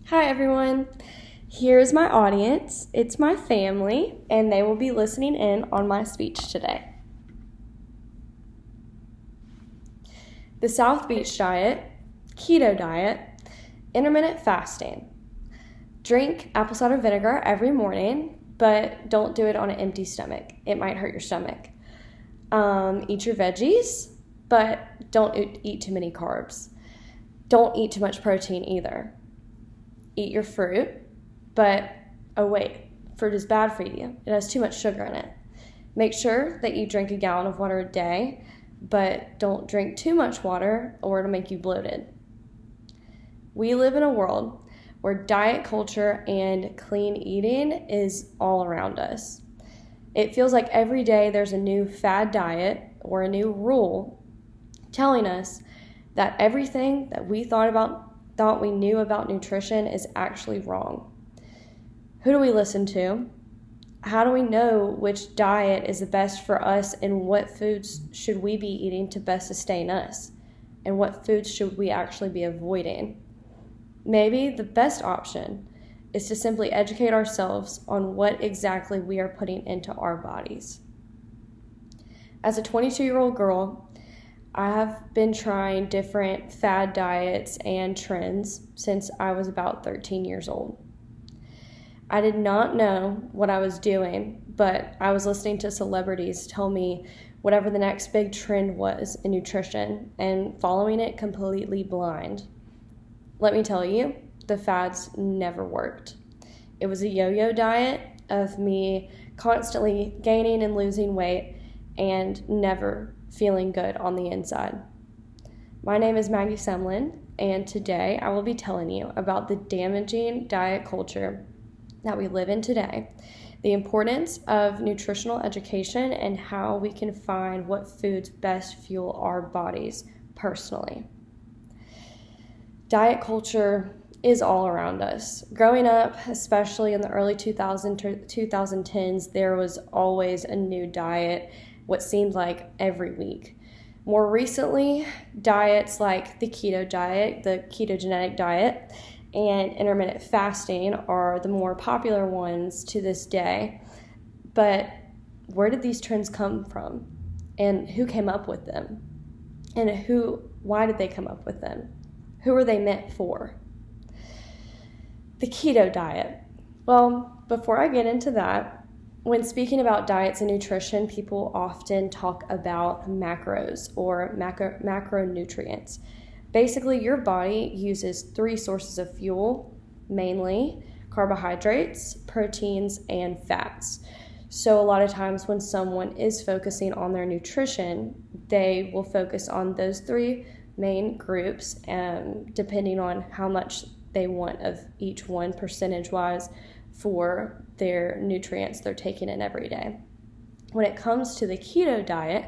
Hi everyone, here's my audience. It's my family, and they will be listening in on my speech today. The South Beach diet, keto diet, intermittent fasting. Drink apple cider vinegar every morning, but don't do it on an empty stomach. It might hurt your stomach. Eat your veggies, but don't eat too many carbs. Don't eat too much protein either. Eat your fruit, but fruit is bad for you. It has too much sugar in it. Make sure that you drink a gallon of water a day, but don't drink too much water or it'll make you bloated. We live in a world where diet culture and clean eating is all around us. It feels like every day there's a new fad diet or a new rule telling us that everything that we thought we knew about nutrition is actually wrong. Who do we listen to? How do we know which diet is the best for us, and what foods should we be eating to best sustain us? And what foods should we actually be avoiding? Maybe the best option is to simply educate ourselves on what exactly we are putting into our bodies. As a 22-year-old girl, I have been trying different fad diets and trends since I was about 13 years old. I did not know what I was doing, but I was listening to celebrities tell me whatever the next big trend was in nutrition and following it completely blind. Let me tell you, the fads never worked. It was a yo-yo diet of me constantly gaining and losing weight and never feeling good on the inside. My name is Maggie Semlin, and today I will be telling you about the damaging diet culture that we live in today, the importance of nutritional education, and how we can find what foods best fuel our bodies personally. Diet culture is all around us. Growing up, especially in the early 2010s, there was always a new diet, what seemed like every week. More recently, diets like the keto diet, the ketogenic diet, and intermittent fasting are the more popular ones to this day. But where did these trends come from? And who came up with them? And why did they come up with them? Who are they meant for? The keto diet. Well, before I get into that, when speaking about diets and nutrition, people often talk about macros or macronutrients. Basically, your body uses 3 sources of fuel, mainly carbohydrates, proteins, and fats. So a lot of times when someone is focusing on their nutrition, they will focus on those 3 main groups, depending on how much they want of each one percentage-wise for their nutrients they're taking in every day. When it comes to the keto diet,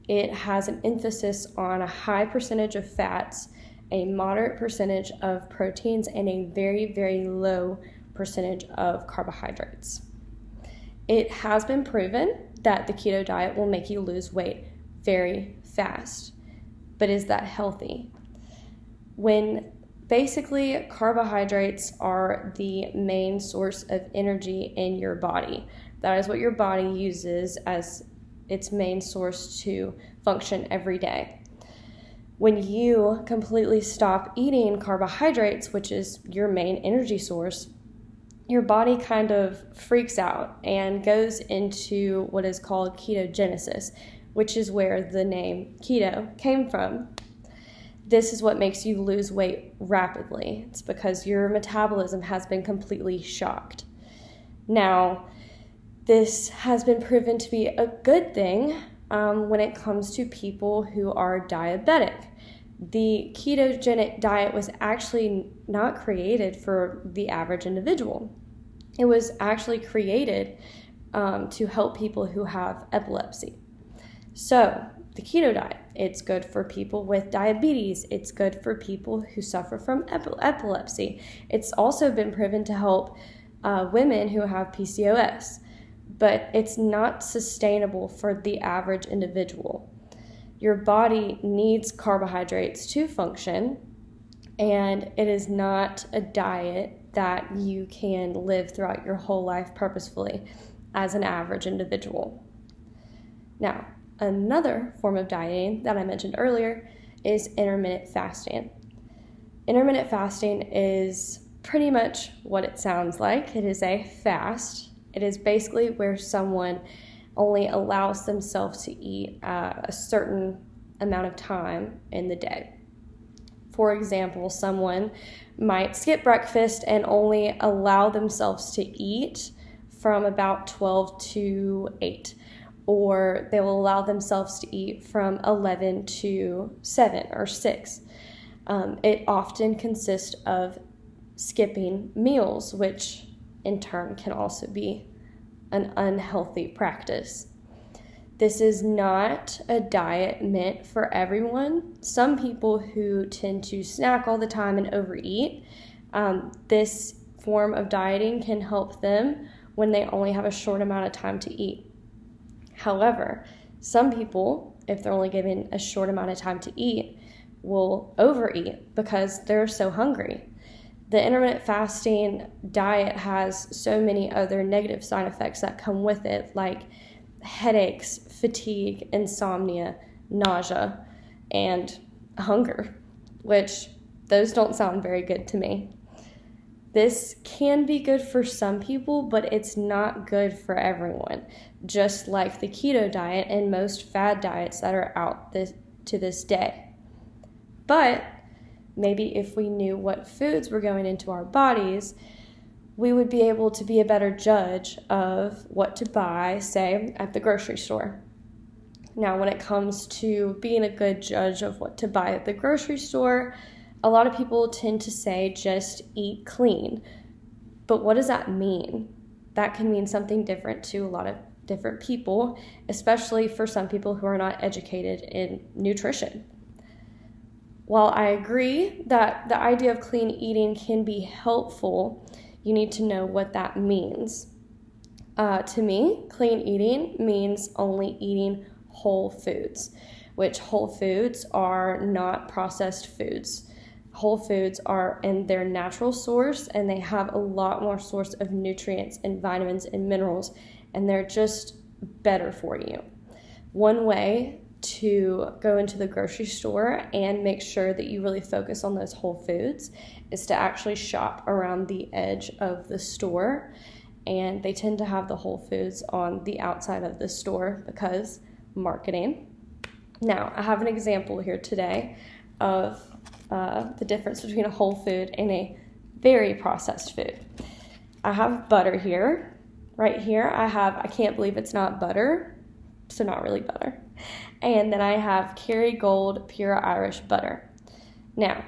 it has an emphasis on a high percentage of fats, a moderate percentage of proteins, and a very, very low percentage of carbohydrates. It has been proven that the keto diet will make you lose weight very fast. But is that healthy? Basically, carbohydrates are the main source of energy in your body. That is what your body uses as its main source to function every day. When you completely stop eating carbohydrates, which is your main energy source, your body kind of freaks out and goes into what is called ketogenesis, which is where the name keto came from. This is what makes you lose weight rapidly. It's because your metabolism has been completely shocked. Now, this has been proven to be a good thing when it comes to people who are diabetic. The ketogenic diet was actually not created for the average individual. It was actually created to help people who have epilepsy. So, the keto diet, it's good for people with diabetes. It's good for people who suffer from epilepsy. It's also been proven to help women who have PCOS, but it's not sustainable for the average individual. Your body needs carbohydrates to function, and it is not a diet that you can live throughout your whole life purposefully as an average individual. Now, another form of dieting that I mentioned earlier is intermittent fasting. Intermittent fasting is pretty much what it sounds like. It is a fast. It is basically where someone only allows themselves to eat a certain amount of time in the day. For example, someone might skip breakfast and only allow themselves to eat from about 12 to 8, or they will allow themselves to eat from 11 to 7 or 6. It often consists of skipping meals, which in turn can also be an unhealthy practice. This is not a diet meant for everyone. Some people who tend to snack all the time and overeat, this form of dieting can help them when they only have a short amount of time to eat. However, some people, if they're only given a short amount of time to eat, will overeat because they're so hungry. The intermittent fasting diet has so many other negative side effects that come with it, like headaches, fatigue, insomnia, nausea, and hunger, which those don't sound very good to me. This can be good for some people, but it's not good for everyone, just like the keto diet and most fad diets that are out to this day. But maybe if we knew what foods were going into our bodies, we would be able to be a better judge of what to buy, say, at the grocery store. Now, when it comes to being a good judge of what to buy at the grocery store, a lot of people tend to say just eat clean. But what does that mean? That can mean something different to a lot of different people, especially for some people who are not educated in nutrition. While I agree that the idea of clean eating can be helpful, you need to know what that means. To me, clean eating means only eating whole foods, which whole foods are not processed foods. Whole foods are in their natural source, and they have a lot more source of nutrients and vitamins and minerals, and they're just better for you. One way to go into the grocery store and make sure that you really focus on those whole foods is to actually shop around the edge of the store, and they tend to have the whole foods on the outside of the store because marketing. Now, I have an example here today of the difference between a whole food and a very processed food. I have butter here. Right here I can't believe it's not butter, so not really butter. And then I have Kerrygold Pure Irish Butter. Now,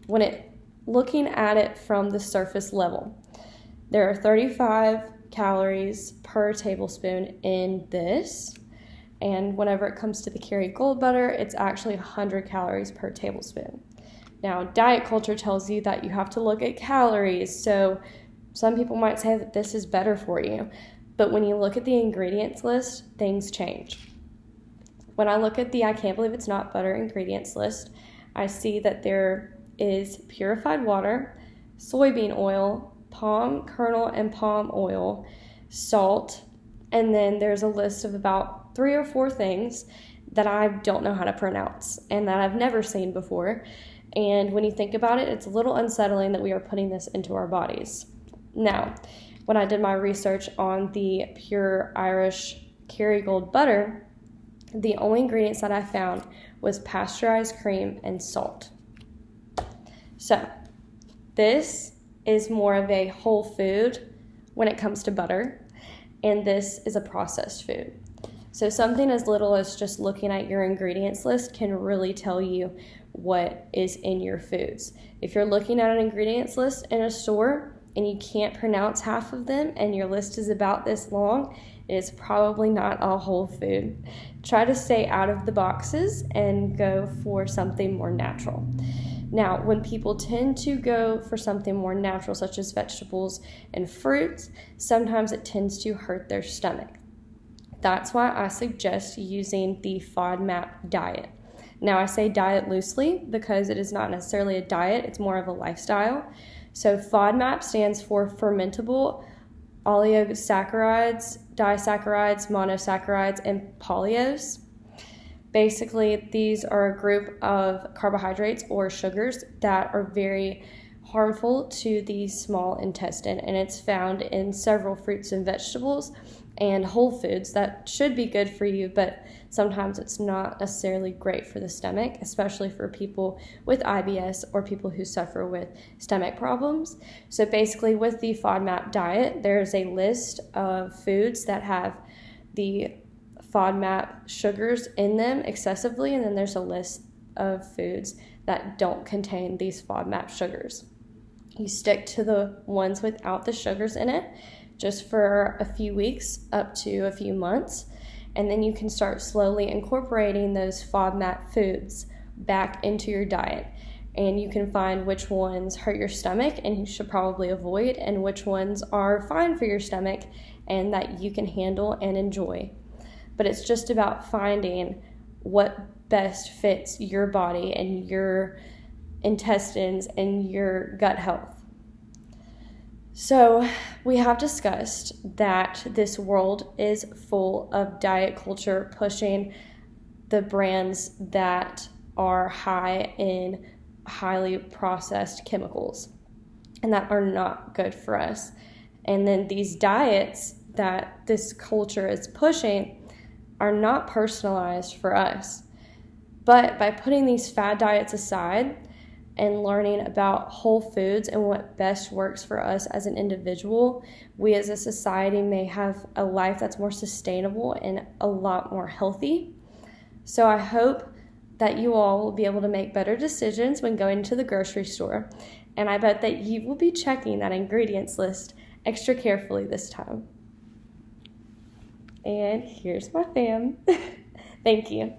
looking at it from the surface level, there are 35 calories per tablespoon in this. And whenever it comes to the Kerrygold butter, it's actually 100 calories per tablespoon. Now, diet culture tells you that you have to look at calories, so some people might say that this is better for you. But when you look at the ingredients list, things change. When I look at the I can't believe it's not butter ingredients list, I see that there is purified water, soybean oil, palm kernel and palm oil, salt, and then there's a list of about 3 or 4 things that I don't know how to pronounce and that I've never seen before. And when you think about it, it's a little unsettling that we are putting this into our bodies. Now, when I did my research on the Pure Irish Kerrygold butter, the only ingredients that I found was pasteurized cream and salt. So, this is more of a whole food when it comes to butter, and this is a processed food. So something as little as just looking at your ingredients list can really tell you what is in your foods. If you're looking at an ingredients list in a store and you can't pronounce half of them and your list is about this long, it's probably not a whole food. Try to stay out of the boxes and go for something more natural. Now, when people tend to go for something more natural, such as vegetables and fruits, sometimes it tends to hurt their stomach. That's why I suggest using the FODMAP diet. Now, I say diet loosely because it is not necessarily a diet, it's more of a lifestyle. So FODMAP stands for fermentable oligosaccharides, disaccharides, monosaccharides, and polyols. Basically, these are a group of carbohydrates or sugars that are very harmful to the small intestine, and it's found in several fruits and vegetables and whole foods that should be good for you, but sometimes it's not necessarily great for the stomach, especially for people with IBS or people who suffer with stomach problems. So basically, with the FODMAP diet, there's a list of foods that have the FODMAP sugars in them excessively, and then there's a list of foods that don't contain these FODMAP sugars. You stick to the ones without the sugars in it just for a few weeks up to a few months, and then you can start slowly incorporating those FODMAP foods back into your diet, and you can find which ones hurt your stomach and you should probably avoid, and which ones are fine for your stomach and that you can handle and enjoy. But it's just about finding what best fits your body and your intestines and your gut health. So we have discussed that this world is full of diet culture pushing the brands that are high in highly processed chemicals and that are not good for us. And then these diets that this culture is pushing are not personalized for us. But by putting these fad diets aside and learning about whole foods and what best works for us as an individual, we as a society may have a life that's more sustainable and a lot more healthy. So I hope that you all will be able to make better decisions when going to the grocery store, and I bet that you will be checking that ingredients list extra carefully this time. And here's my fam. Thank you.